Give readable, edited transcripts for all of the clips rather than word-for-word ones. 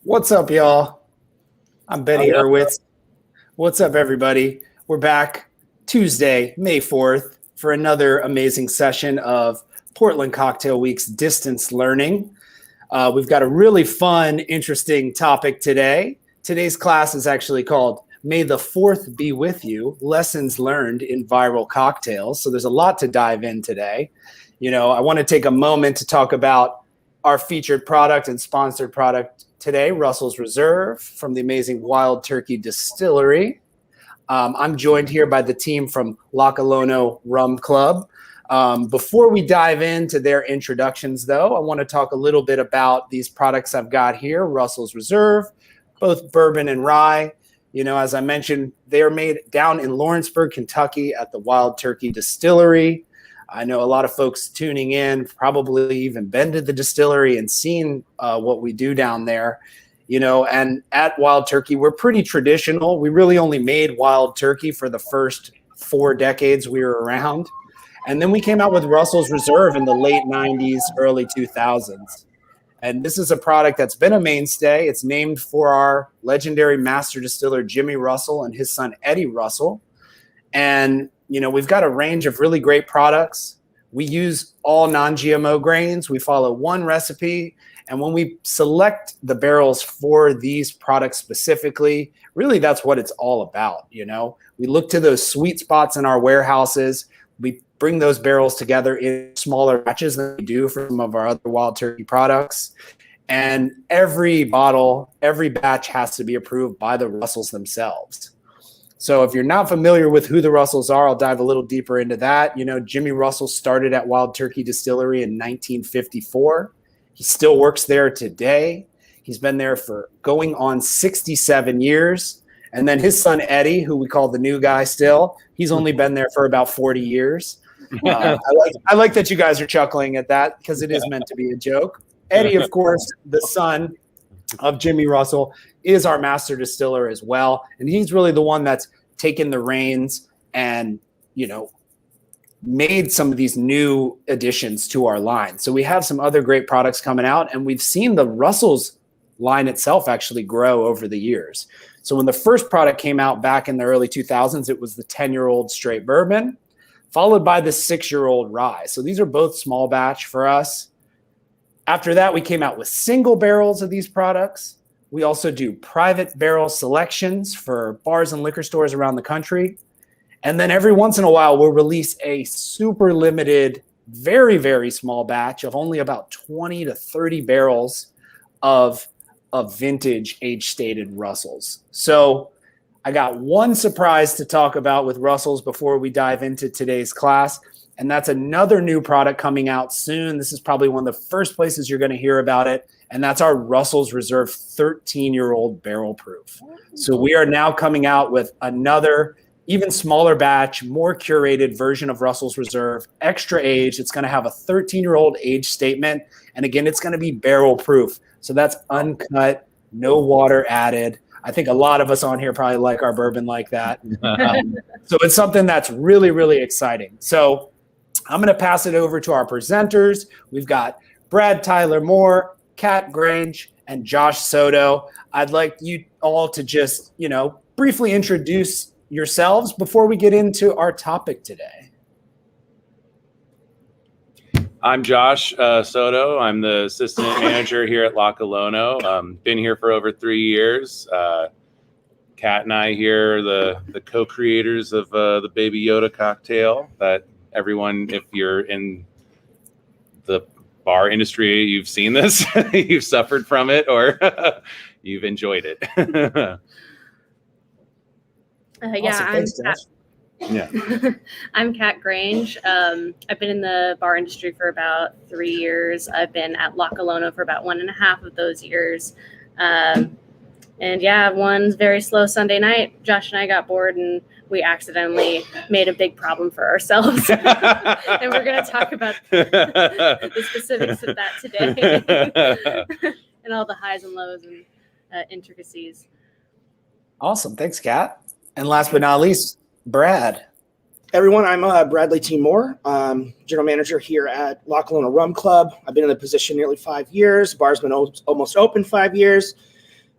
What's up, y'all? I'm Benny Hurwitz. What's up, everybody? We're back Tuesday, May 4th, for another amazing session of Portland Cocktail Week's distance learning. We've got a really fun, interesting topic today. Today's class is actually called May the 4th Be With You, Lessons Learned in Viral Cocktails. So there's a lot to dive in today. You know, I want to take a moment to talk about our featured product and sponsored product today, Russell's Reserve from the amazing Wild Turkey Distillery. I'm joined here by the team from Laka Lono Rum Club. Before we dive into their introductions, though, I want to talk a little bit about these products I've got here, Russell's Reserve, both bourbon and rye. You know, as I mentioned, they're made down in Lawrenceburg, Kentucky at the Wild Turkey Distillery. I know a lot of folks tuning in probably even been to the distillery and seen what we do down there, you know, and at Wild Turkey, we're pretty traditional. We really only made Wild Turkey for the first 4 decades we were around. And then we came out with Russell's Reserve in the late 90s, early 2000s. And this is a product that's been a mainstay. It's named for our legendary master distiller, Jimmy Russell, and his son, Eddie Russell. And you know, we've got a range of really great products. We use all non-GMO grains. We follow one recipe. And when we select the barrels for these products specifically, really that's what it's all about. You know, we look to those sweet spots in our warehouses. We bring those barrels together in smaller batches than we do for some of our other Wild Turkey products. And every bottle, every batch has to be approved by the Russells themselves. So if you're not familiar with who the Russells are, I'll dive a little deeper into that. You know, Jimmy Russell started at Wild Turkey Distillery in 1954. He still works there today. He's been there for going on 67 years. And then his son, Eddie, who we call the new guy still, he's only been there for about 40 years. I like that you guys are chuckling at that because it is meant to be a joke. Eddie, of course, the son of Jimmy Russell, is our master distiller as well. And he's really the one that's taken the reins and, you know, made some of these new additions to our line. So we have some other great products coming out, and we've seen the Russell's line itself actually grow over the years. So when the first product came out back in the early 2000s, it was the 10-year-old straight bourbon, followed by the 6-year-old rye. So these are both small batch for us. After that, we came out with single barrels of these products. We also do private barrel selections for bars and liquor stores around the country. And then every once in a while, we'll release a super limited, very, very small batch of only about 20 to 30 barrels of vintage age-stated Russells. So I got one surprise to talk about with Russells before we dive into today's class. And that's another new product coming out soon. This is probably one of the first places you're going to hear about it. And that's our Russell's Reserve 13-year-old barrel proof. So we are now coming out with another even smaller batch, more curated version of Russell's Reserve, extra age. It's going to have a 13-year-old age statement. And again, it's going to be barrel proof. So that's uncut, no water added. I think a lot of us on here probably like our bourbon like that. So it's something that's really, really exciting. So I'm going to pass it over to our presenters. We've got Brad Tyler Moore, Kat Grange, and Josh Soto. I'd like you all to just, you know, briefly introduce yourselves before we get into our topic today. I'm Josh Soto. I'm the assistant manager here at Laka Lono. Been here for over 3 years. Kat and I here are the co-creators of the Baby Yoda cocktail that everyone, if you're in the bar industry, you've seen this, you've suffered from it, or you've enjoyed it. I'm Kat Grange. I've been in the bar industry for about 3 years. I've been at Laka Lono for about 1.5 of those years. And yeah, one very slow Sunday night, Josh and I got bored and we accidentally made a big problem for ourselves. And we're going to talk about the specifics of that today and all the highs and lows and intricacies. Awesome. Thanks, Kat. And last but not least, Brad. Everyone, I'm Bradley T. Moore, general manager here at Laka Lono Rum Club. I've been in the position nearly 5 years. Bar's been almost open 5 years.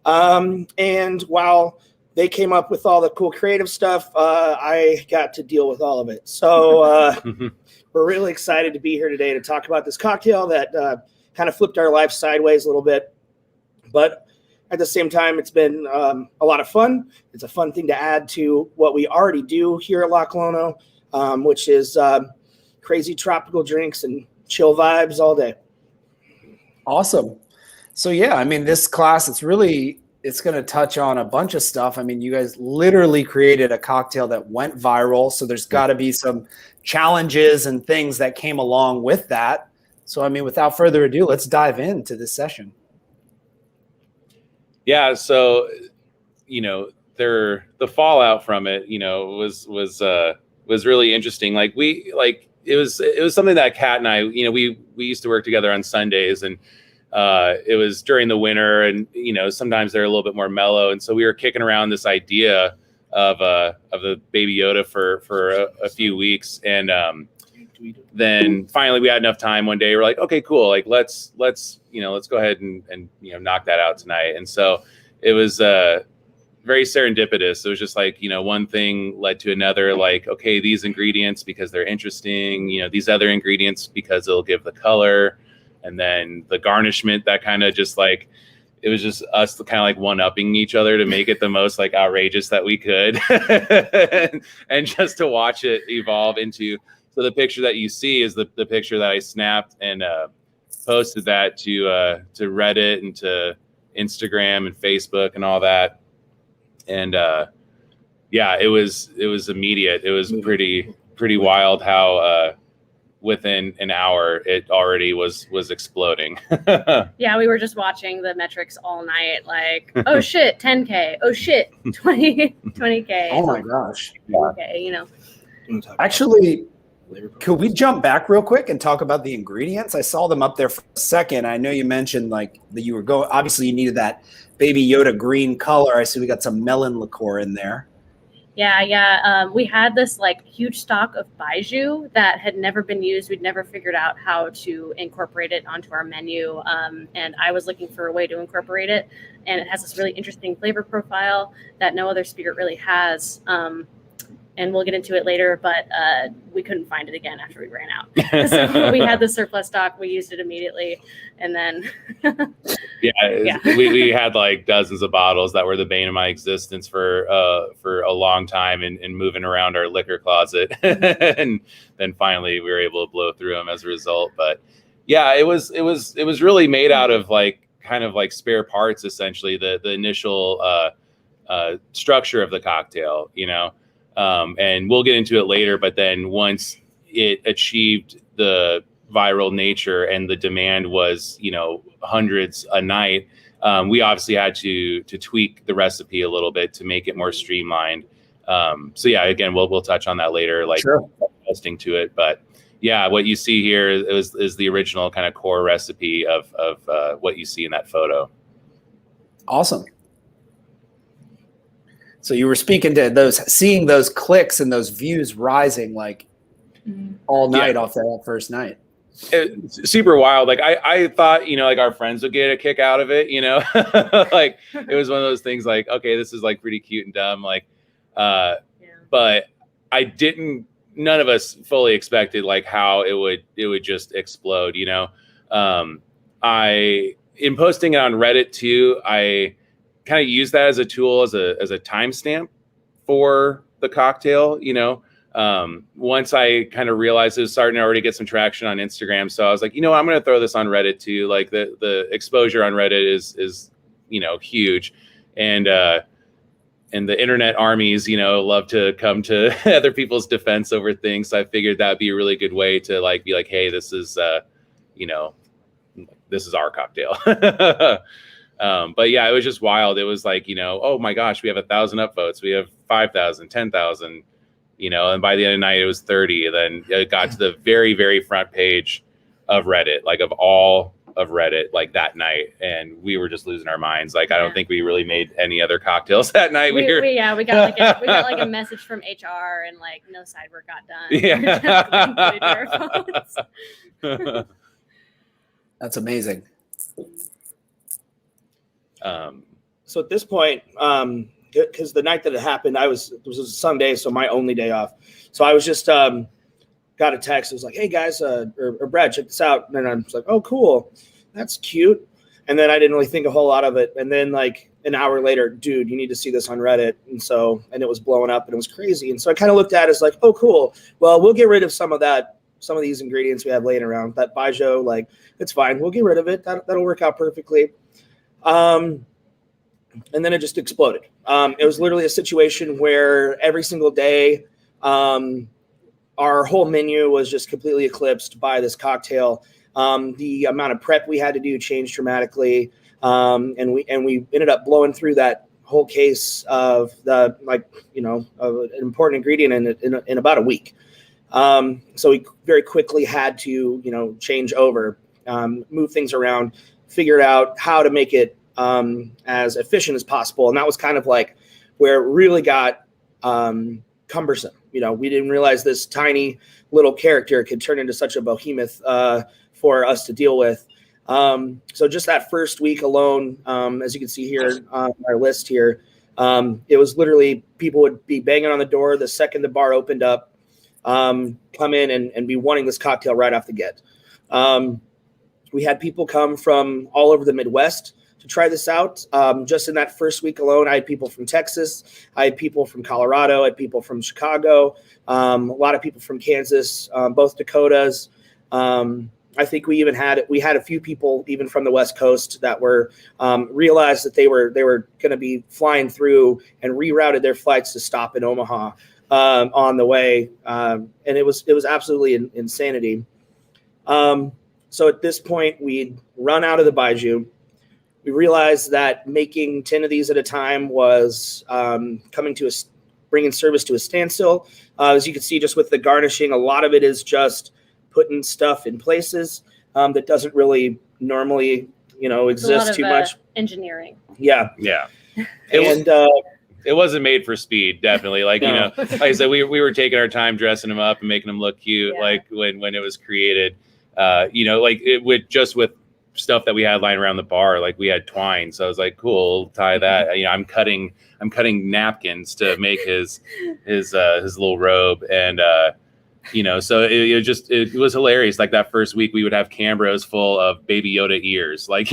And while they came up with all the cool creative stuff, I got to deal with all of it. So we're really excited to be here today to talk about this cocktail that kind of flipped our life sideways a little bit. But at the same time, it's been a lot of fun. It's a fun thing to add to what we already do here at Laka Lono, which is crazy tropical drinks and chill vibes all day. Awesome. So yeah, I mean, this class, it's going to touch on a bunch of stuff. I mean, you guys literally created a cocktail that went viral. So there's got to be some challenges and things that came along with that. So, I mean, without further ado, let's dive into this session. Yeah. So, the fallout from it, was really interesting. It was something that Kat and I, we used to work together on Sundays, and it was during the winter, and sometimes they're a little bit more mellow, and so we were kicking around this idea of the Baby Yoda for a few weeks, and then finally we had enough time one day. We're like, okay, cool, like let's go ahead and knock that out tonight. And so it was very serendipitous. It was just like, one thing led to another, like, okay, these ingredients because they're interesting, these other ingredients because it'll give the color, and then the garnishment that kind of just like, it was just us kind of like one-upping each other to make it the most like outrageous that we could. and just to watch it evolve into, so the picture that you see is the picture that I snapped and posted that to Reddit and to Instagram and Facebook and all that. And it was immediate. It was pretty wild how within an hour it already was exploding. Yeah, we were just watching the metrics all night, like, oh shit, 10K, oh shit, 20K. Oh my gosh. Okay, Actually, could we jump back real quick and talk about the ingredients? I saw them up there for a second. I know you mentioned like that you were going, obviously you needed that Baby Yoda green color. I see we got some melon liqueur in there. Yeah. We had this like huge stock of baijiu that had never been used. We'd never figured out how to incorporate it onto our menu. And I was looking for a way to incorporate it. And it has this really interesting flavor profile that no other spirit really has. And we'll get into it later, but we couldn't find it again after we ran out. So we had the surplus stock, we used it immediately, and then we had like dozens of bottles that were the bane of my existence for a long time, and moving around our liquor closet, and then finally we were able to blow through them as a result. But yeah, it was really made out of like kind of like spare parts, essentially the initial structure of the cocktail, and we'll get into it later. But then once it achieved the viral nature and the demand was, hundreds a night, we obviously had to tweak the recipe a little bit to make it more streamlined. So yeah, again, we'll touch on that later, like sure. Testing to it. But yeah, what you see here is the original kind of core recipe of what you see in that photo. Awesome. So you were speaking to seeing those clicks and those views rising like all night off that first night. It's super wild. Like I thought, like our friends would get a kick out of it, like it was one of those things like, okay, this is like pretty cute and dumb. Like, but none of us fully expected like how it would just explode, in posting it on Reddit too, I kind of use that as a tool, as a timestamp for the cocktail, once I kind of realized it was starting to already get some traction on Instagram. So I was like, I'm going to throw this on Reddit too. Like the exposure on Reddit is huge. And the internet armies, love to come to other people's defense over things. So I figured that'd be a really good way to like, be like, hey, this is our cocktail. But yeah, it was just wild. It was like, oh my gosh, we have 1,000 upvotes. We have 5,000, 10,000, and by the end of the night it was 30. And then it got to the very, very front page of Reddit, like of all of Reddit, like that night. And we were just losing our minds. Like, I don't think we really made any other cocktails that night. We got like a message from HR and like no side work got done. Yeah. That's amazing. So at this point, because the night that it happened, it was a Sunday, so my only day off. So I was just got a text. It was like, "Hey guys, or Brad, check this out." And I was like, "Oh, cool, that's cute." And then I didn't really think a whole lot of it. And then like an hour later, dude, you need to see this on Reddit. And it was blowing up and it was crazy. And so I kind of looked at it as like, oh, cool. Well, we'll get rid of some of these ingredients we have laying around. That Baijiu, like, it's fine. We'll get rid of it. That'll work out perfectly. And then it just exploded. It was literally a situation where every single day, our whole menu was just completely eclipsed by this cocktail. The amount of prep we had to do changed dramatically. And we ended up blowing through that whole case of of an important ingredient in about a week. So we very quickly had to, change over, move things around, figure out how to make it as efficient as possible. And that was kind of like where it really got cumbersome. We didn't realize this tiny little character could turn into such a behemoth for us to deal with. So just that first week alone, as you can see here on our list here, it was literally people would be banging on the door the second the bar opened up, come in and be wanting this cocktail right off the get. We had people come from all over the Midwest to try this out. Just in that first week alone, I had people from Texas, I had people from Colorado, I had people from Chicago, a lot of people from Kansas, both Dakotas. I think we had a few people even from the West Coast that were realized that they were going to be flying through and rerouted their flights to stop in Omaha on the way, and it was absolutely insanity. So at this point, we'd run out of the Baijiu. We realized that making 10 of these at a time was bringing service to a standstill. As you can see, just with the garnishing, a lot of it is just putting stuff in places that doesn't really normally, exist too much. Engineering. Yeah. It wasn't made for speed, definitely. Like, No. like I said, we were taking our time dressing them up and making them look cute. Yeah. Like when it was created, with stuff that we had lying around the bar, like we had twine. So I was like, cool, tie that. I'm cutting napkins to make his little robe. And, so it was hilarious. Like that first week we would have Cambros full of Baby Yoda ears, like,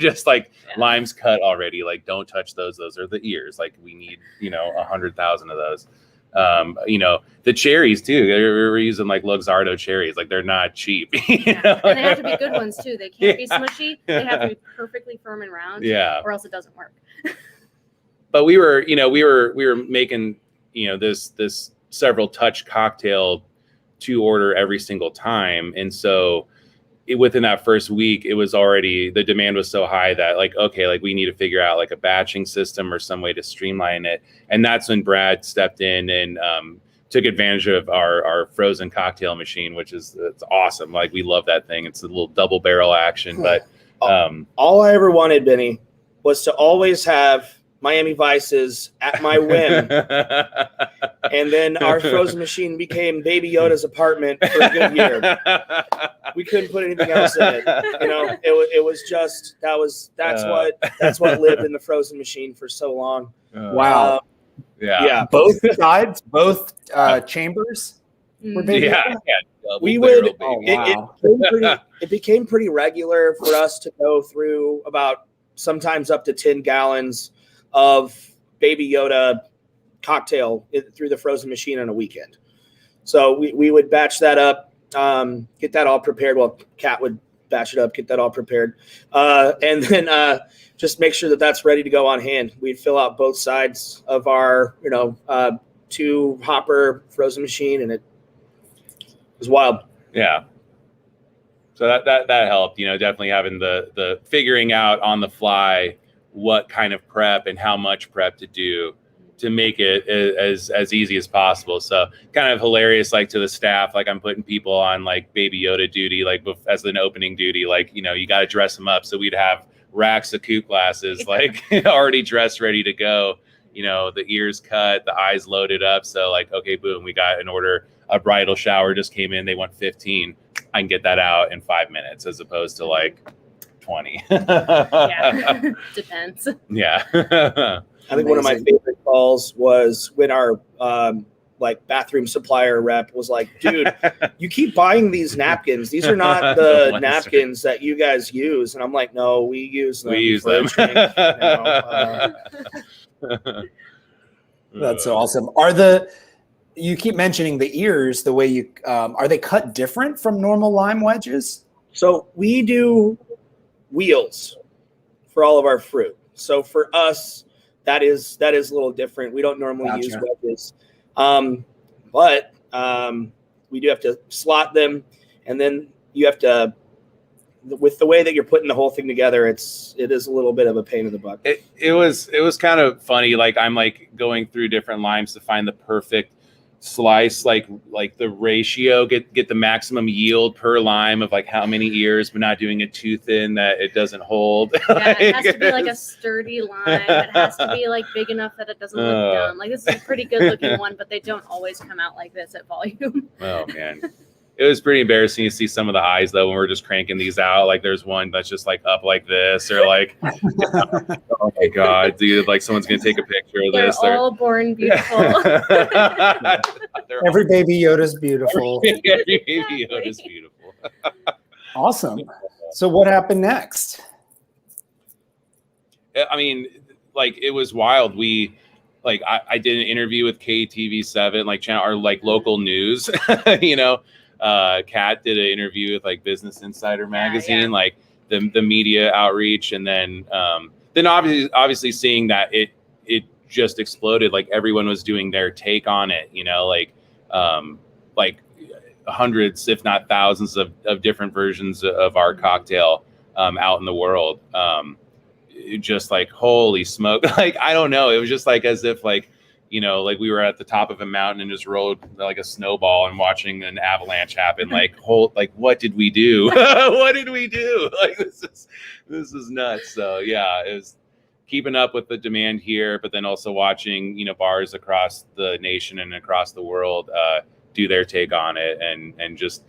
just like limes cut already. Like, don't touch those. Those are the ears. Like we need, 100,000 of those. The cherries too. We're using like Luxardo cherries. Like they're not cheap. And they have to be good ones too. They can't be smushy. They have to be perfectly firm and round. Yeah. Or else it doesn't work. But we were making, this several touch cocktail to order every single time. And so within that first week, it was already, the demand was so high that we need to figure out like a batching system or some way to streamline it. And that's when Brad stepped in and took advantage of our frozen cocktail machine, it's awesome. Like we love that thing. It's a little double barrel action, but all I ever wanted, Benny, was to always have Miami Vices at my whim. And then our frozen machine became Baby Yoda's apartment for a good year. We couldn't put anything else in it. It was just that's what lived in the frozen machine for so long. Wow. Yeah. Both sides, both chambers were Baby Yoda? We would. Wow. It became pretty regular for us to go through about sometimes up to 10 gallons of Baby Yoda cocktail through the frozen machine on a weekend. So we would batch that up, get that all prepared. Well, Kat would batch it up, get that all prepared, and then just make sure that that's ready to go on hand. We'd fill out both sides of our 2 hopper frozen machine, and it was wild. Yeah. So that helped, definitely having the figuring out on the fly what kind of prep and how much prep to do to make it as easy as possible. So kind of hilarious, like to the staff, like I'm putting people on like Baby Yoda duty, like as an opening duty, like, you got to dress them up. So we'd have racks of coupe glasses, like already dressed, ready to go, the ears cut, the eyes loaded up. So like, okay, boom, we got an order. A bridal shower just came in. They want 15. I can get that out in 5 minutes as opposed to like 20. Yeah, depends. Yeah. I think one of my favorite calls was when our like bathroom supplier rep was like, dude, you keep buying these napkins. These are not the napkins that you guys use. And I'm like, no, we use them. We use for a them. drink, you know. That's awesome. You keep mentioning the ears, the way you are they cut different from normal lime wedges? So we do wheels for all of our fruit. So for us, that is a little different. We don't normally use wedges, but we do have to slot them, and then you have to. With the way that you're putting the whole thing together, it is a little bit of a pain in the butt. It was kind of funny. Like I'm like going through different limes to find the perfect slice, like the ratio, get the maximum yield per lime of like how many ears, but not doing it too thin that it doesn't hold. Yeah, it has to be like a sturdy lime. It has to be like big enough that it doesn't look dumb. Like this is a pretty good looking one, but they don't always come out like this at volume. Oh man. It was pretty embarrassing to see some of the eyes though when we're just cranking these out. Like there's one that's just like up like this, or like, oh my god, dude! Like someone's gonna take a picture of this. They're all born beautiful. Every baby Yoda's beautiful. Every baby Yoda's beautiful. Awesome. So what happened next? I mean, like it was wild. I did an interview with KTV7, like channel, our like local news, you know. Kat did an interview with like Business Insider magazine, like the media outreach, and then obviously seeing that it just exploded. Like everyone was doing their take on it, you know, like hundreds, if not thousands of different versions of our cocktail out in the world. Just like holy smoke, like I don't know, it was just like as if like, you know, like we were at the top of a mountain and just rolled like a snowball and watching an avalanche happen. Like, what did we do? What did we do? Like, this is nuts. So yeah, it was keeping up with the demand here, but then also watching, you know, bars across the nation and across the world do their take on it, and just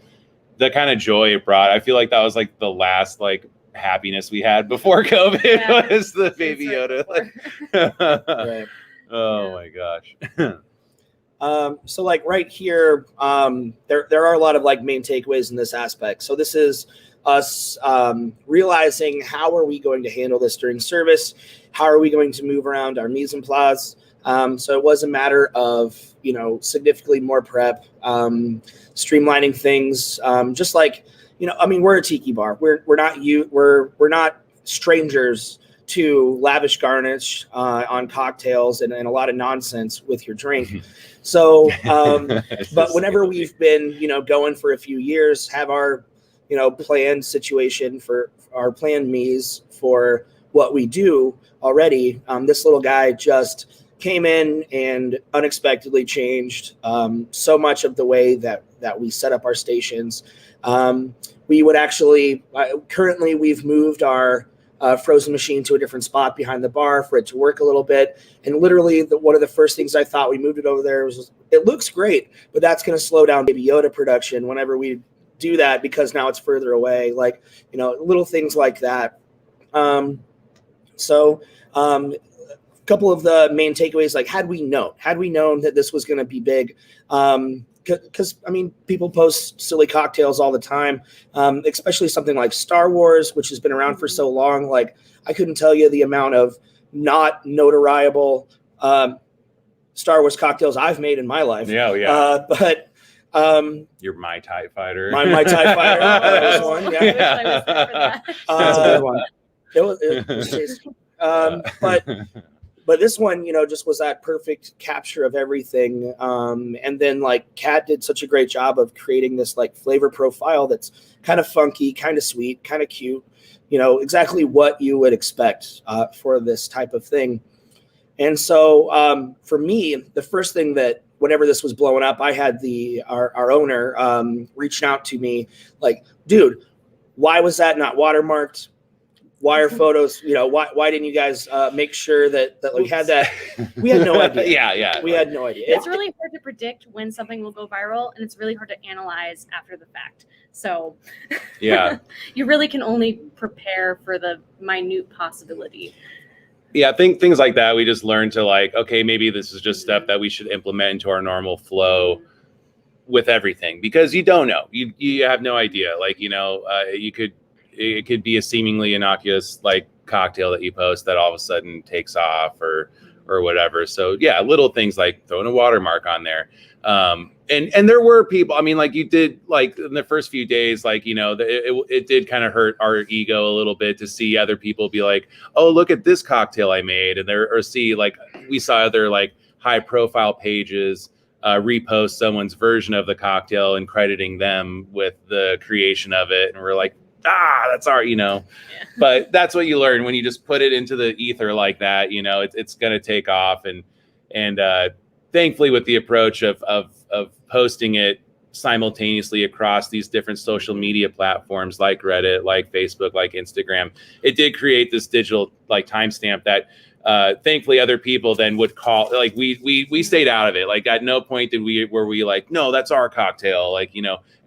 the kind of joy it brought. I feel like that was like the last like happiness we had before COVID was the baby Yoda. Right. Oh my gosh. So like right here, there are a lot of like main takeaways in this aspect. So this is us realizing how are we going to handle this during service? How are we going to move around our mise en place? So it was a matter of, you know, significantly more prep, streamlining things, just like, you know, I mean, we're a tiki bar. We're not strangers to lavish garnish on cocktails and a lot of nonsense with your drink. So, but whenever we've been, you know, going for a few years, have our, you know, planned situation for our planned mise for what we do already, this little guy just came in and unexpectedly changed so much of the way that we set up our stations. We would actually, currently we've moved our frozen machine to a different spot behind the bar for it to work a little bit. And literally one of the first things I thought we moved it over there was, it looks great, but that's going to slow down Baby Yoda production whenever we do that, because now it's further away, like, you know, little things like that. A couple of the main takeaways, like had we known that this was going to be big, because I mean, people post silly cocktails all the time, especially something like Star Wars, which has been around for so long. Like I couldn't tell you the amount of not notariable Star Wars cocktails I've made in my life. Yeah. But You're my TIE fighter. my TIE fighter. That was one. Yeah. That's a good one. It was tasty. But this one, you know, just was that perfect capture of everything. And then like Kat did such a great job of creating this like flavor profile that's kind of funky, kind of sweet, kind of cute, you know, exactly what you would expect for this type of thing. And so for me, the first thing that whenever this was blowing up, I had our owner reaching out to me like, dude, why was that not watermarked? wire photos? Why didn't you guys make sure that we had that? We had no idea. Yeah. We had no idea. It's really hard to predict when something will go viral, and it's really hard to analyze after the fact. So yeah, you really can only prepare for the minute possibility. Yeah, things like that. We just learned to like, okay, maybe this is just stuff that we should implement into our normal flow with everything, because you don't know. You have no idea. Like, it could be a seemingly innocuous like cocktail that you post that all of a sudden takes off or whatever. So yeah, little things like throwing a watermark on there. And there were people, I mean, like you did, like in the first few days, like, it did kind of hurt our ego a little bit to see other people be like, oh, look at this cocktail I made. And we saw other like high profile pages repost someone's version of the cocktail and crediting them with the creation of it. And we're like, that's our, Yeah. But that's what you learn when you just put it into the ether like that. It's going to take off. And thankfully, with the approach of posting it simultaneously across these different social media platforms like Reddit, like Facebook, like Instagram, it did create this digital like timestamp that thankfully other people then would call. Like we stayed out of it. Like at no point did we like, no, that's our cocktail. Like,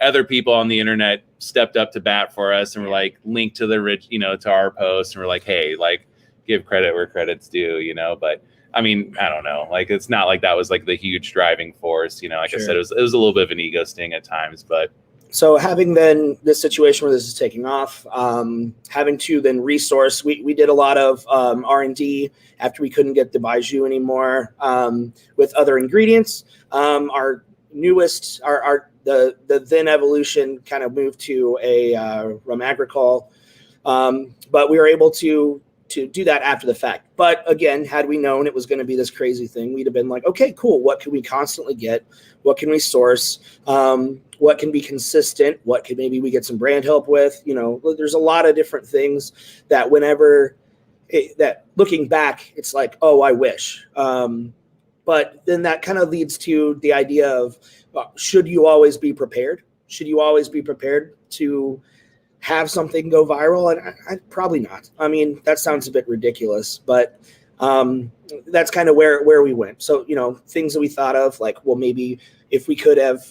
other people on the internet stepped up to bat for us and were like linked to to our post, and we're like, hey, like give credit where credit's due, but I mean, I don't know. Like, it's not like that was like the huge driving force, Like Sure. I said, it was a little bit of an ego sting at times, but. So having then this situation where this is taking off, having to then resource, we did a lot of R&D after we couldn't get the Baijiu anymore with other ingredients. Our newest, the then evolution kind of moved to a rum agricole, but we were able to do that after the fact. But again, had we known it was going to be this crazy thing, we'd have been like, okay, cool. What can we constantly get? What can we source? What can be consistent? What can maybe we get some brand help with? There's a lot of different things that that looking back, it's like, oh, I wish. But then that kind of leads to the idea of, should you always be prepared? Should you always be prepared to have something go viral? And I probably not. I mean, that sounds a bit ridiculous, but that's kind of where we went. So, things that we thought of, like, well, maybe if we could have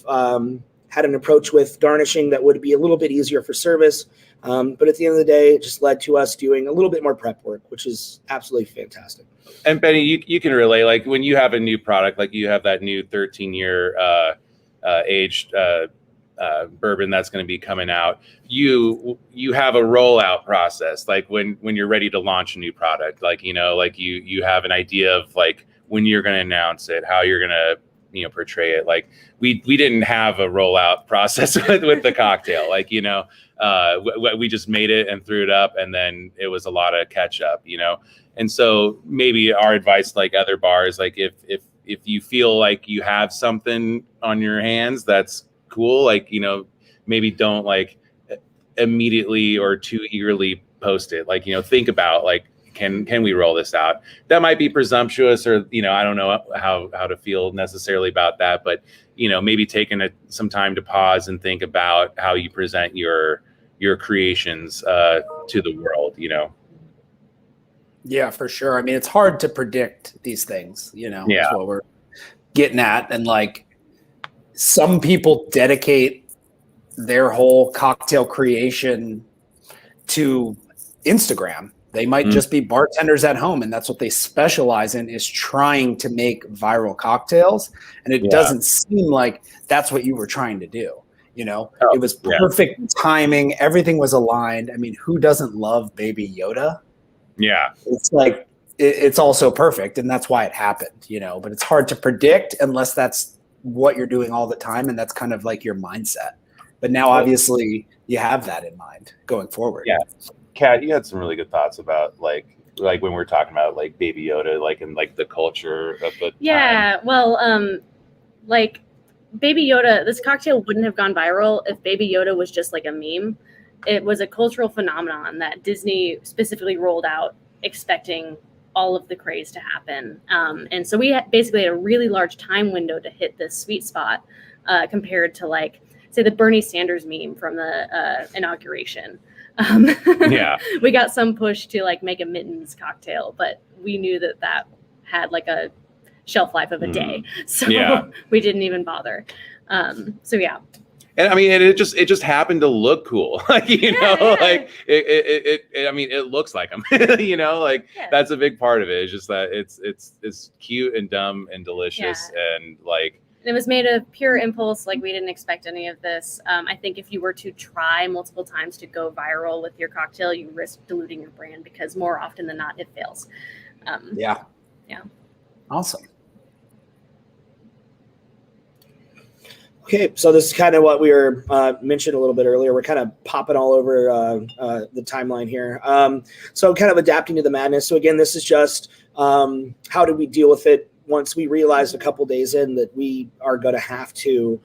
had an approach with garnishing that would be a little bit easier for service. But at the end of the day, it just led to us doing a little bit more prep work, which is absolutely fantastic. And Benny, you can relay, like when you have a new product, like you have that new 13-year aged bourbon that's going to be coming out, you have a rollout process. Like when you're ready to launch a new product, like, like you have an idea of like when you're going to announce it, how you're going to, portray it. Like we didn't have a rollout process with the cocktail. Like, we just made it and threw it up, and then it was a lot of catch up, And so maybe our advice, like other bars, like if you feel like you have something on your hands, that's cool. Like, maybe don't like immediately or too eagerly post it. Like, think about like, can we roll this out? That might be presumptuous, or, I don't know how to feel necessarily about that, but, maybe taking some time to pause and think about how you present your creations to the world, Yeah, for sure. I mean, it's hard to predict these things, Yeah. is what we're getting at. And like, some people dedicate their whole cocktail creation to Instagram. They might just be bartenders at home, and that's what they specialize in, is trying to make viral cocktails. And it doesn't seem like that's what you were trying to do. It was perfect timing. Everything was aligned. I mean, who doesn't love Baby Yoda? Yeah. It's like, it's also perfect, and that's why it happened, but it's hard to predict unless that's what you're doing all the time. And that's kind of like your mindset. But now obviously you have that in mind going forward. Yeah. Kat, you had some really good thoughts about like when we're talking about like Baby Yoda, like in like the culture of the time. Well, like Baby Yoda, this cocktail wouldn't have gone viral if Baby Yoda was just like a meme. It was a cultural phenomenon that Disney specifically rolled out, expecting all of the craze to happen. And so we basically had a really large time window to hit this sweet spot compared to like say the Bernie Sanders meme from the inauguration. Yeah. We got some push to like make a mittens cocktail, but we knew that had like a shelf life of a day, so we didn't even bother. So yeah. And I mean, it just happened to look cool, like like it. I mean, it looks like them, like that's a big part of it. It's just that it's cute and dumb and delicious and like. It was made of pure impulse. Like, we didn't expect any of this. I think if you were to try multiple times to go viral with your cocktail, you risk diluting your brand because more often than not, it fails. Yeah. Awesome. Okay, so this is kind of what we were mentioned a little bit earlier. We're kind of popping all over the timeline here. So kind of adapting to the madness. So again, this is just how do we deal with it once we realized a couple days in that we are going to have to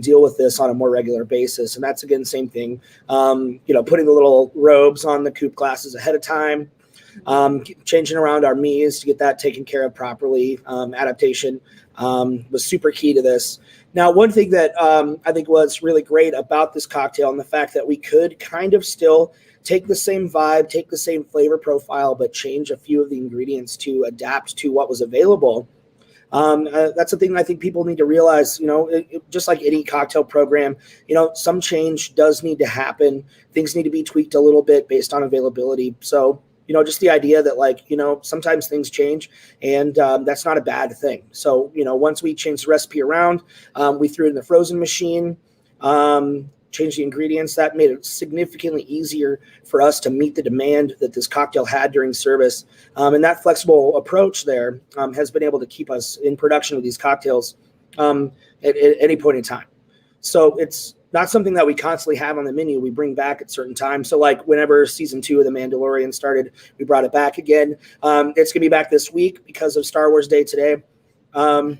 deal with this on a more regular basis. And that's, again, same thing, putting the little robes on the coupe glasses ahead of time, changing around our mies to get that taken care of properly. Adaptation was super key to this. Now, one thing that I think was really great about this cocktail and the fact that we could kind of still take the same vibe, take the same flavor profile, but change a few of the ingredients to adapt to what was available. That's something I think people need to realize, just like any cocktail program, some change does need to happen. Things need to be tweaked a little bit based on availability. So, just the idea that sometimes things change and that's not a bad thing. So, once we changed the recipe around, we threw it in the frozen machine, changed the ingredients. That made it significantly easier for us to meet the demand that this cocktail had during service. And that flexible approach there has been able to keep us in production with these cocktails at any point in time. So it's not something that we constantly have on the menu. We bring back at certain times. So like whenever season 2 of The Mandalorian started, we brought it back again. It's going to be back this week because of Star Wars Day today. But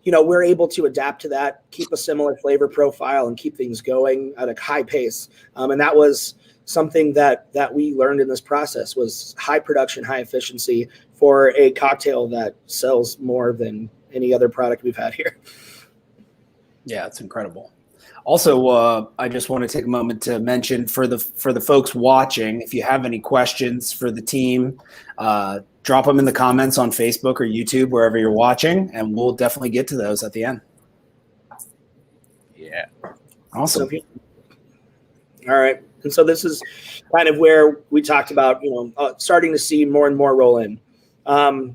we're able to adapt to that, keep a similar flavor profile, and keep things going at a high pace. And that was something that we learned in this process was high production, high efficiency for a cocktail that sells more than any other product we've had here. Yeah, it's incredible. Also, I just want to take a moment to mention for the folks watching, if you have any questions for the team, drop them in the comments on Facebook or YouTube, wherever you're watching, and we'll definitely get to those at the end. Yeah. Awesome. All right. And so this is kind of where we talked about, starting to see more and more roll in.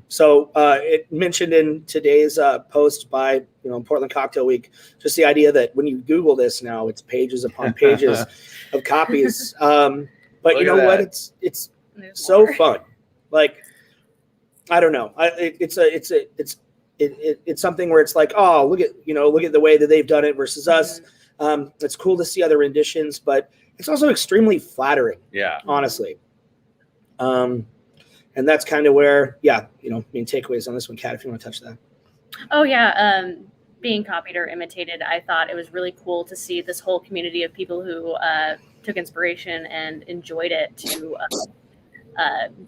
So it mentioned in today's post by, Portland Cocktail Week, just the idea that when you Google this now, it's pages upon pages of copies. But Look you know what? It's so fun. Like, I don't know. It's something where it's like, oh, look at the way that they've done it versus us. It's cool to see other renditions, but it's also extremely flattering. Yeah. Honestly. And that's kind of where, main takeaways on this one, Kat, if you want to touch that. Oh, yeah. Being copied or imitated, I thought it was really cool to see this whole community of people who took inspiration and enjoyed it to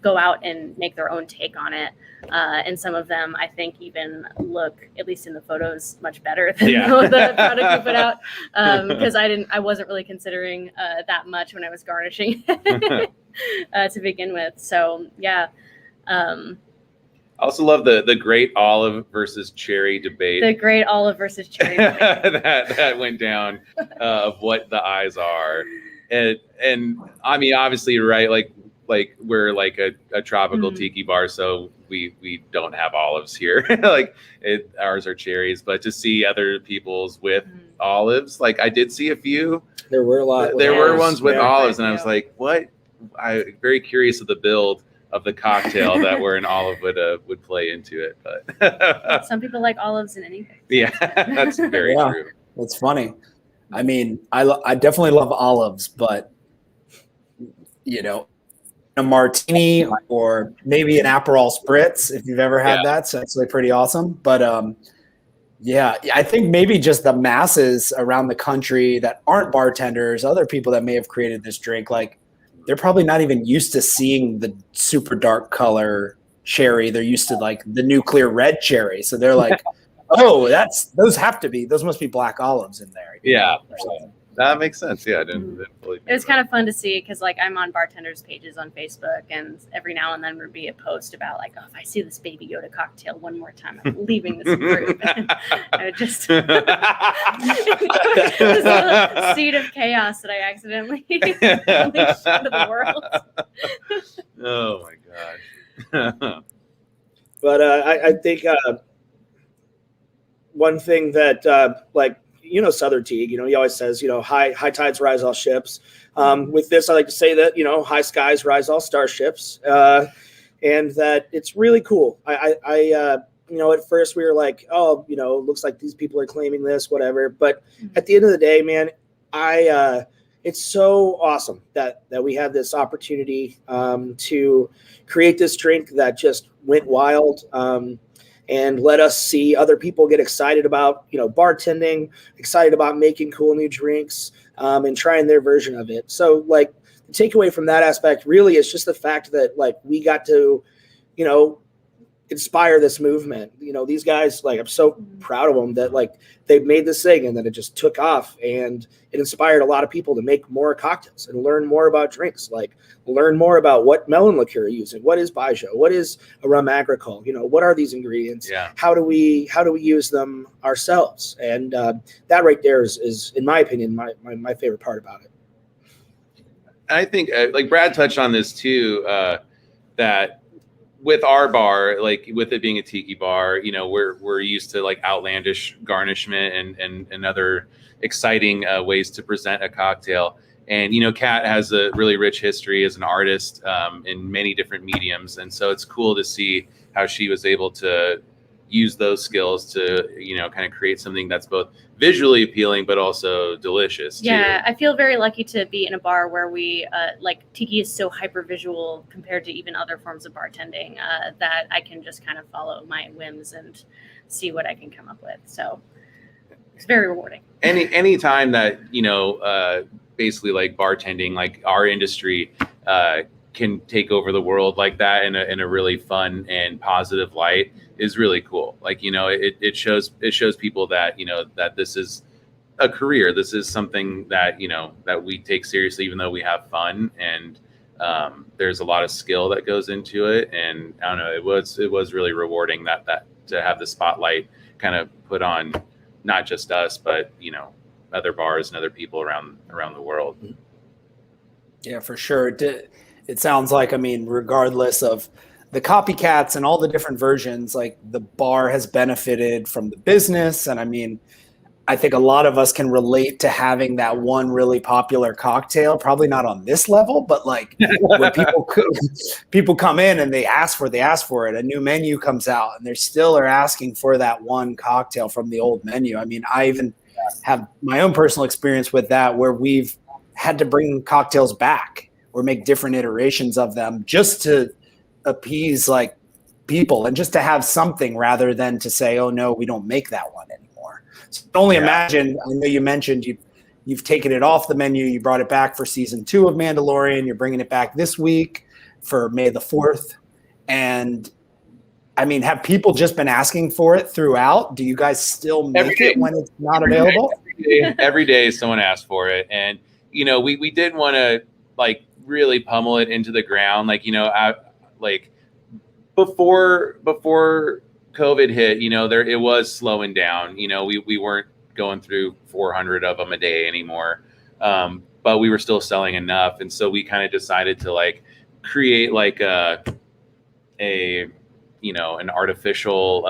go out and make their own take on it. And some of them, I think, even look, at least in the photos, much better than the product we put out. Because I wasn't really considering that much when I was garnishing to begin with. So, yeah. I also love the great olive versus cherry debate. The great olive versus cherry debate. that went down of what the eyes are. And I mean, obviously, right, like we're like a tropical tiki bar, so we don't have olives here. Ours are cherries, but to see other people's with olives, like I did see a few. There were a lot. There were ones with olives, and I was like, what? I'm very curious of the build of the cocktail that where an olive would play into it. But some people like olives in anything. Yeah, that's very true. It's funny. I mean, I definitely love olives, but a martini or maybe an Aperol spritz, if you've ever had that, it's actually pretty awesome. But I think maybe just the masses around the country that aren't bartenders, other people that may have created this drink, like they're probably not even used to seeing the super dark color cherry. They're used to like the nuclear red cherry. So they're like, Oh, those must be black olives in there. Yeah. Or something. That makes sense. Yeah, I didn't fully It was kind of fun to see because, like, I'm on bartenders' pages on Facebook, and every now and then would be a post about, like, oh, if I see this Baby Yoda cocktail one more time, I'm leaving this group. I would just this little seed of chaos that I accidentally unleashed into the world. Oh my gosh. But I think one thing that like, Southern Teague, he always says, high tides rise all ships. With this, I like to say that, high skies rise all starships, and that it's really cool. At first we were like, oh, it looks like these people are claiming this, whatever. But at the end of the day, man, it's so awesome that we have this opportunity to create this drink that just went wild. And let us see other people get excited about, bartending, excited about making cool new drinks, and trying their version of it. So, like, the takeaway from that aspect really is just the fact that, like, we got to, inspire this movement. These guys, like, I'm so proud of them that, like, they've made this thing and then it just took off, and it inspired a lot of people to make more cocktails and learn more about drinks, like learn more about what melon liqueur you're using, what is Baijiu, what is a rum agricole, what are these ingredients, how do we use them ourselves, and that right there is in my opinion my favorite part about it. I think like Brad touched on this too, that with our bar, like with it being a tiki bar, we're used to like outlandish garnishment and other exciting ways to present a cocktail. And, Kat has a really rich history as an artist in many different mediums. And so it's cool to see how she was able to use those skills to, kind of create something that's both visually appealing, but also delicious. Yeah, too. I feel very lucky to be in a bar where we, like, tiki is so hyper visual compared to even other forms of bartending that I can just kind of follow my whims and see what I can come up with. So it's very rewarding. Any time that, basically like bartending, like our industry can take over the world like that in a really fun and positive light is really cool. Like, it shows people that, that this is a career. This is something that, that we take seriously, even though we have fun, and there's a lot of skill that goes into it. And I don't know, it was really rewarding that to have the spotlight kind of put on not just us, but, other bars and other people around the world. Yeah, for sure. It sounds like, regardless of the copycats and all the different versions, like, the bar has benefited from the business. And I think a lot of us can relate to having that one really popular cocktail, probably not on this level, but like when people come in and they ask for it, a new menu comes out and they still are asking for that one cocktail from the old menu. I even have my own personal experience with that, where we've had to bring cocktails back or make different iterations of them just to appease like people and just to have something rather than to say, oh no, we don't make that one anymore. So only imagine, I know you mentioned you've taken it off the menu, you brought it back for season 2 of Mandalorian, you're bringing it back this week for May the 4th. And have people just been asking for it throughout? Do you guys still make it when it's not available? Every day someone asks for it. And, we did want to like really pummel it into the ground. Like, like before COVID hit, it was slowing down. We weren't going through 400 of them a day anymore. But we were still selling enough. And so we kind of decided to like create like an artificial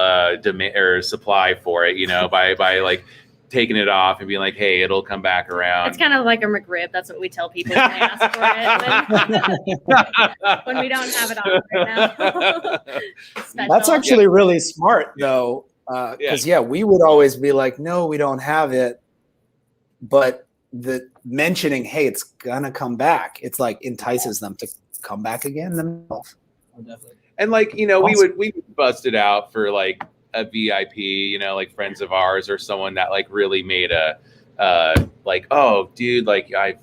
demand or supply for it, by like taking it off and being like, hey, it'll come back around. It's kind of like a McRib. That's what we tell people when they ask for it. When we don't have it on right now. That's actually really smart though. Because we would always be like, no, we don't have it. But the mentioning, hey, it's gonna come back, it's like entices them to come back again themselves. Oh, definitely. And like, we would bust it out for like a VIP, like friends of ours or someone that like really made a like, oh dude, like I've,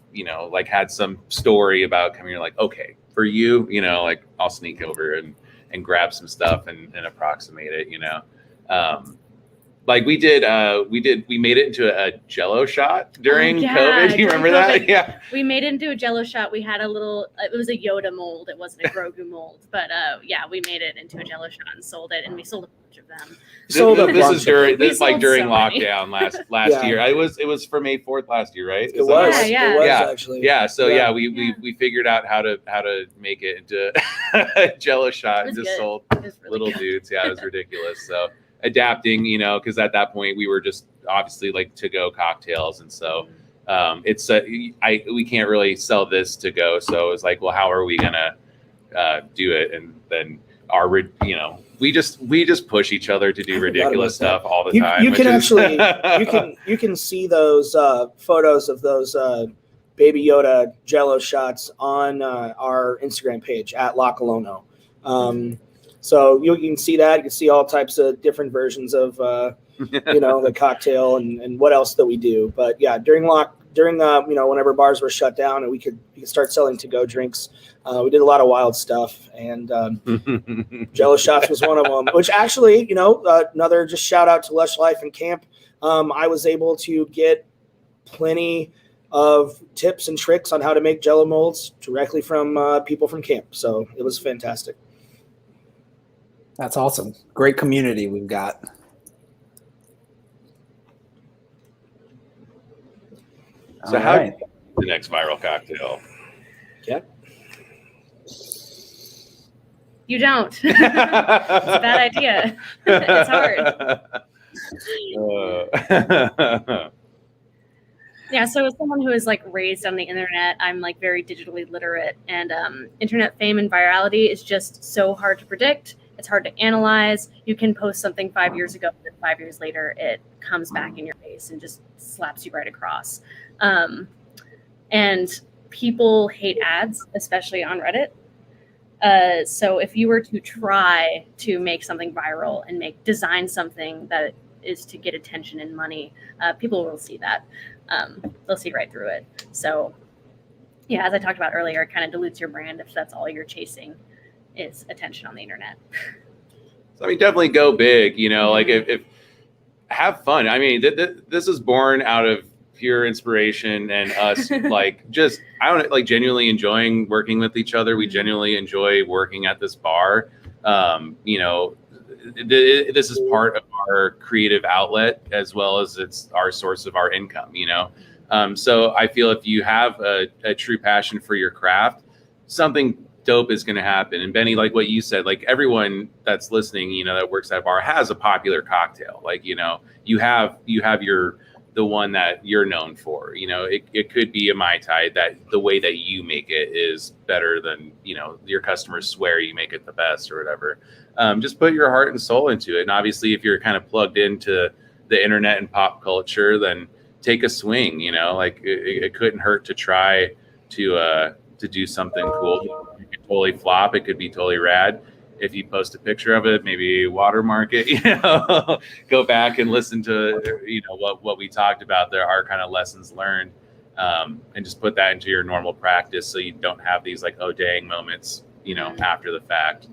like had some story about coming. You're like, okay, for you, like I'll sneak over and grab some stuff and approximate it, Like we made it into a Jello shot during yeah, COVID. Do you during remember that? COVID. Yeah. We made it into a Jello shot. We had it was a Yoda mold. It wasn't a Grogu mold, but yeah, we made it into a Jello shot and sold it, and we sold a bunch of them. This is during so lockdown last year. It was for May 4th last year, right? It was actually. Yeah. So we figured out how to make it into a Jello shot and just sold really little good. dudes. Yeah, it was ridiculous. So adapting, because at that point we were just obviously like to go cocktails, and so we can't really sell this to go. So it was like, well, how are we gonna do it? And then we just push each other to do ridiculous stuff all the time. You can see those photos of those Baby Yoda Jello shots on our Instagram page at Laka Lono. So you can see that. You can see all types of different versions of the cocktail and what else that we do. But yeah, during whenever bars were shut down and we could start selling to-go drinks, we did a lot of wild stuff, and Jello shots was one of them. Which actually, another just shout out to Lush Life and Camp. I was able to get plenty of tips and tricks on how to make Jello molds directly from people from camp. So it was fantastic. That's awesome. Great community we've got. So how do you make the next viral cocktail? Yeah. You don't. It's a bad idea. It's hard. Yeah, so as someone who is like raised on the internet, I'm like very digitally literate, and internet fame and virality is just so hard to predict. It's hard to analyze. You can post something 5 years ago, and 5 years later, it comes back in your face and just slaps you right across. And people hate ads, especially on Reddit. So if you were to try to make something viral and design something that is to get attention and money, people will see that. They'll see right through it. So yeah, as I talked about earlier, it kind of dilutes your brand if that's all you're chasing is attention on the internet. So, definitely go big, like if have fun. This is born out of pure inspiration and us genuinely enjoying working with each other. We genuinely enjoy working at this bar. This is part of our creative outlet as well as it's our source of our income, so I feel if you have a true passion for your craft, something dope is going to happen. And Benny, like what you said, like everyone that's listening, that works at a bar has a popular cocktail. Like, you have the one that you're known for. It could be a Mai Tai that the way that you make it is better than, your customers swear you make it the best or whatever. Just put your heart and soul into it. And obviously if you're kind of plugged into the internet and pop culture, then take a swing, it couldn't hurt to try to do something cool. It could totally flop. It could be totally rad. If you post a picture of it, maybe watermark it, go back and listen to, what we talked about. There are kind of lessons learned, and just put that into your normal practice so you don't have these like, oh dang moments, after the fact.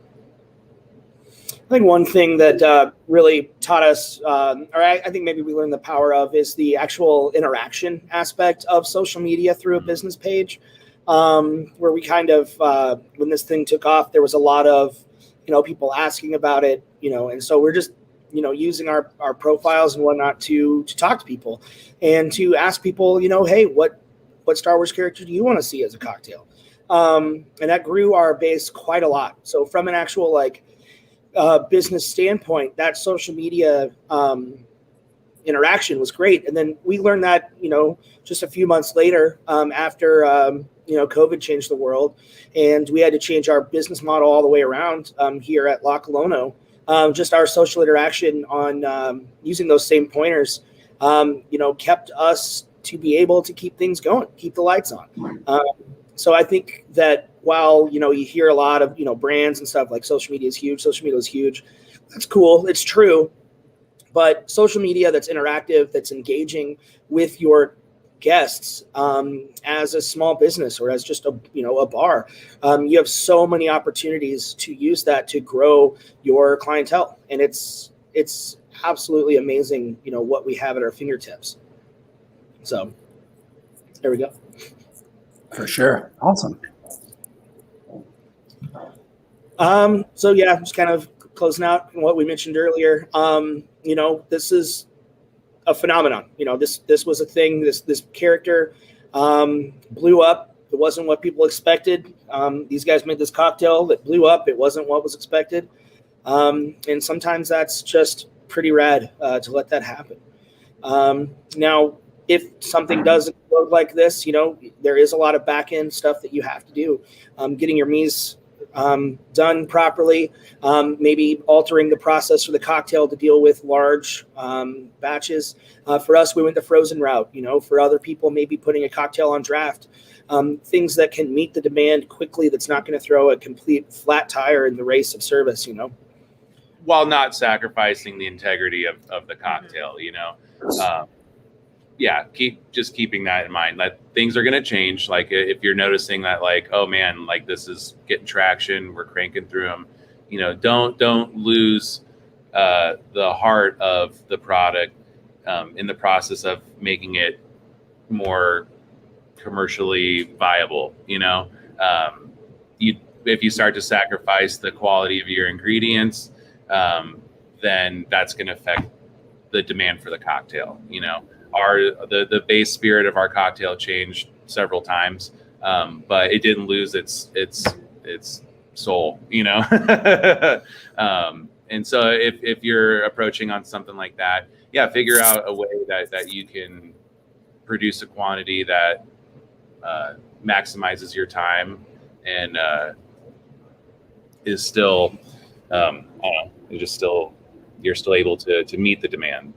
I think one thing that really taught us, I think maybe we learned the power of, is the actual interaction aspect of social media through a business page, where we kind of, when this thing took off, there was a lot of, people asking about it, and so we're just, using our profiles and whatnot to talk to people and to ask people, hey, what Star Wars character do you want to see as a cocktail? And that grew our base quite a lot. So from an actual business standpoint, that social media interaction was great. And then we learned that, just a few months later, after, COVID changed the world, and we had to change our business model all the way around here at Laka Lono. Just our social interaction on using those same pointers, kept us to be able to keep things going, keep the lights on. So I think that while, you hear a lot of, brands and stuff like social media is huge. That's cool. It's true. But social media that's interactive, that's engaging with your guests, as a small business or as just a bar, you have so many opportunities to use that to grow your clientele. And it's absolutely amazing, what we have at our fingertips. So there we go. For sure. Awesome. So yeah, just kind of closing out what we mentioned earlier. This is a phenomenon. This was a thing. This character blew up. It wasn't what people expected. These guys made this cocktail that blew up. It wasn't what was expected. And sometimes that's just pretty rad to let that happen. Now, if something doesn't look like this, there is a lot of back end stuff that you have to do. Getting your mise done properly, maybe altering the process for the cocktail to deal with large batches. For us, we went the frozen route. For other people, maybe putting a cocktail on draft. Things that can meet the demand quickly, that's not going to throw a complete flat tire in the race of service, While not sacrificing the integrity of the cocktail, keeping that in mind, that things are going to change. Like if you're noticing that, like, oh man, like this is getting traction, we're cranking through them, don't lose the heart of the product in the process of making it more commercially viable. If you start to sacrifice the quality of your ingredients, then that's going to affect the demand for the cocktail. The base spirit of our cocktail changed several times, but it didn't lose its soul. And so if you're approaching on something like that, figure out a way that you can produce a quantity that maximizes your time and is still you're still able to meet the demand.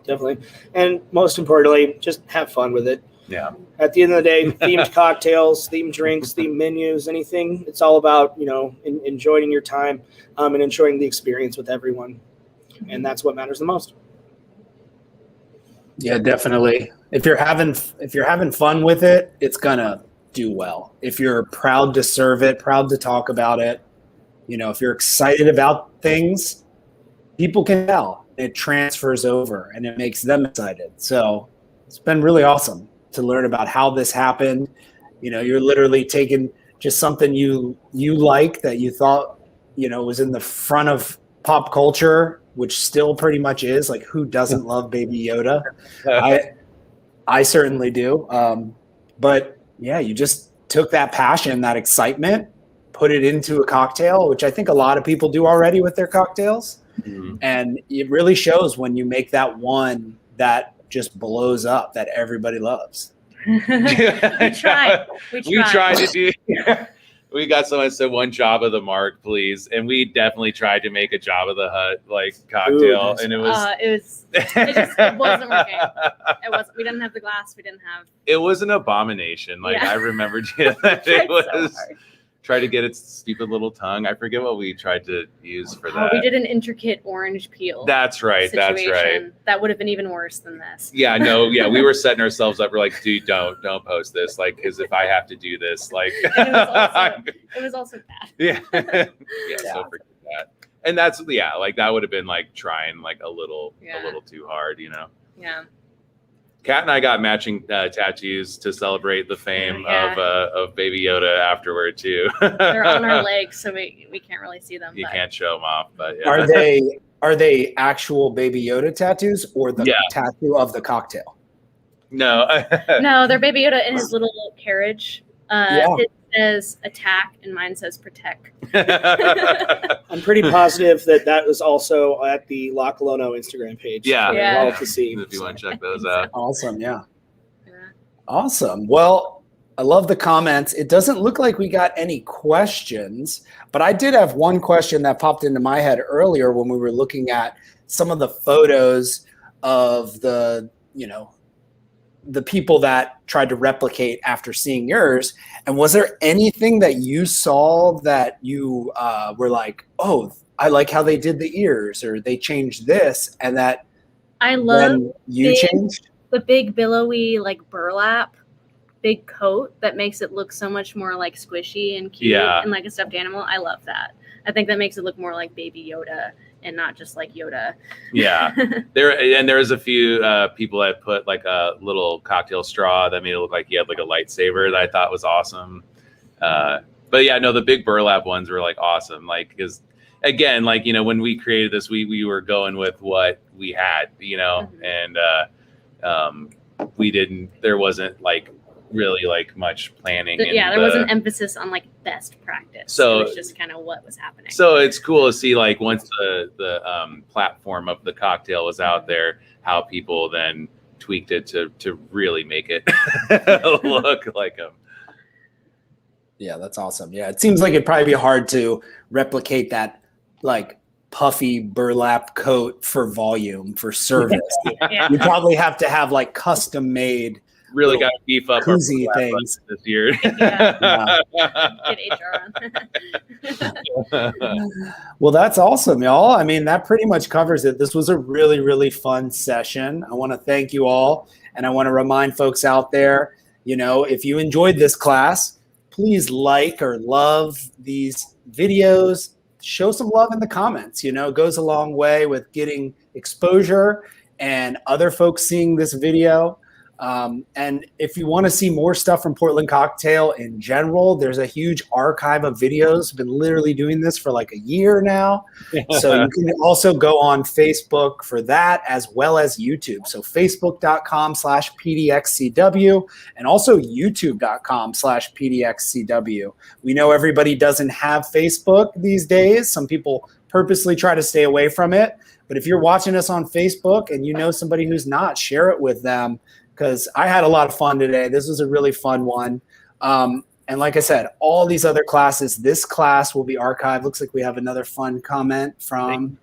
Definitely. And most importantly, just have fun with it. Yeah. At the end of the day, themed cocktails, themed drinks, themed menus, anything, it's all about, enjoying your time and enjoying the experience with everyone. And that's what matters the most. Yeah, definitely. If you're having fun with it, it's gonna do well. If you're proud to serve it, proud to talk about it, if you're excited about things, people can tell. It transfers over and it makes them excited. So it's been really awesome to learn about how this happened. You're literally taking just something you like that you thought, was in the front of pop culture, which still pretty much is. Like, who doesn't love Baby Yoda? I certainly do. But yeah, you just took that passion, that excitement, put it into a cocktail, which I think a lot of people do already with their cocktails. Mm-hmm. And it really shows when you make that one that just blows up, that everybody loves. We tried to do. We got someone that said one Jabba the Mark, please, and we definitely tried to make a Jabba the Hutt cocktail, and it wasn't working. We didn't have the glass. It was an abomination. I remember it tried to get its stupid little tongue. I forget what we tried to use for that. We did an intricate orange peel. That's right. Situation. That's right. That would have been even worse than this. Yeah, no, yeah. We were setting ourselves up. We're like, dude, don't post this. Because if I have to do this, it was also bad. Yeah. So forget that. And that's, that would have been trying a little too hard, Yeah. Kat and I got matching tattoos to celebrate the fame of Baby Yoda afterward too. They're on our legs, so we can't really see them. You can't show them off, but Are they actual Baby Yoda tattoos or the tattoo of the cocktail? No, no, they're Baby Yoda in his little carriage. It says attack and mine says protect. I'm pretty positive that was also at the Laka Lono Instagram page. Yeah. All to see. If you want to check those out. Awesome. Yeah. Awesome. Well, I love the comments. It doesn't look like we got any questions, but I did have one question that popped into my head earlier when we were looking at some of the photos of the people that tried to replicate after seeing yours. And was there anything that you saw that you were like, oh, I like how they did the ears, or they changed this, and that I love changed? The big billowy burlap big coat that makes it look so much more squishy and cute and like a stuffed animal. I love that. I think that makes it look more like Baby Yoda and not just like Yoda. Yeah, there was a few people that put like a little cocktail straw that made it look like he had like a lightsaber that I thought was awesome. But yeah, no, the big burlap ones were like awesome. Like, because again, like, you know, when we created this, we were going with what we had, you know, and there wasn't like really like much planning. There was an emphasis on like best practice. So it was just kind of what was happening. So it's cool to see like once the platform of the cocktail was out there, how people then tweaked it to really make it look like them. Yeah, that's awesome. Yeah, it seems like it'd probably be hard to replicate that like puffy burlap coat for volume for service. Yeah. You probably have to have like custom made. Really got to beef up our koozie things this year. Yeah. Get HR on. Well, that's awesome, y'all. I mean, that pretty much covers it. This was a really, really fun session. I want to thank you all, and I want to remind folks out there, you know, if you enjoyed this class, please like or love these videos. Show some love in the comments. You know, it goes a long way with getting exposure and other folks seeing this video. And if you want to see more stuff from Portland Cocktail in general, there's a huge archive of videos. I've been literally doing this for like a year now. So you can also go on Facebook for that as well as YouTube. So facebook.com/PDXCW and also youtube.com/PDXCW. We know everybody doesn't have Facebook these days. Some people purposely try to stay away from it. But if you're watching us on Facebook and you know somebody who's not, share it with them. Because I had a lot of fun today. This was a really fun one. And like I said, all these other classes, this class will be archived. Looks like we have another fun comment from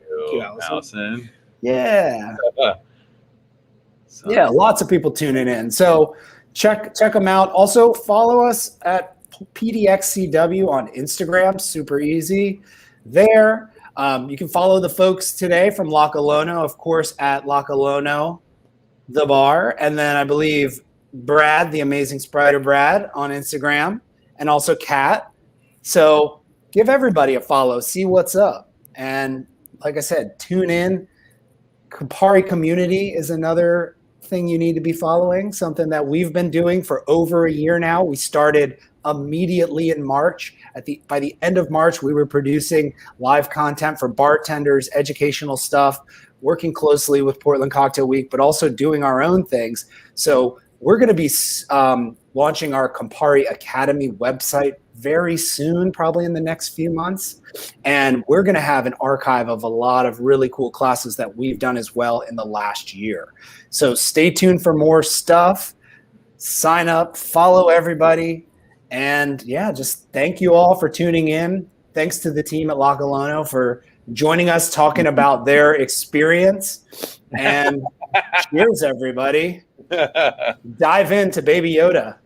Allison. Yeah. Yeah, lots of people tuning in. So check them out. Also follow us at PDXCW on Instagram. Super easy there. You can follow the folks today from Laka Lono, of course, at Laka Lono, the bar, and then I believe Brad, the amazing Sprider Brad, on Instagram, and also Kat. So give everybody a follow, see what's up, and like I said, tune in. Campari community is another thing you need to be following. Something that we've been doing for over a year now. We started immediately in March. By the end of March, we were producing live content for bartenders, educational stuff, working closely with Portland Cocktail Week, but also doing our own things. So we're going to be launching our Campari Academy website very soon, probably in the next few months. And we're going to have an archive of a lot of really cool classes that we've done as well in the last year. So stay tuned for more stuff. Sign up, follow everybody. And yeah, just thank you all for tuning in. Thanks to the team at Laka Lono for joining us, talking about their experience. And cheers, everybody. Dive into Baby Yoda.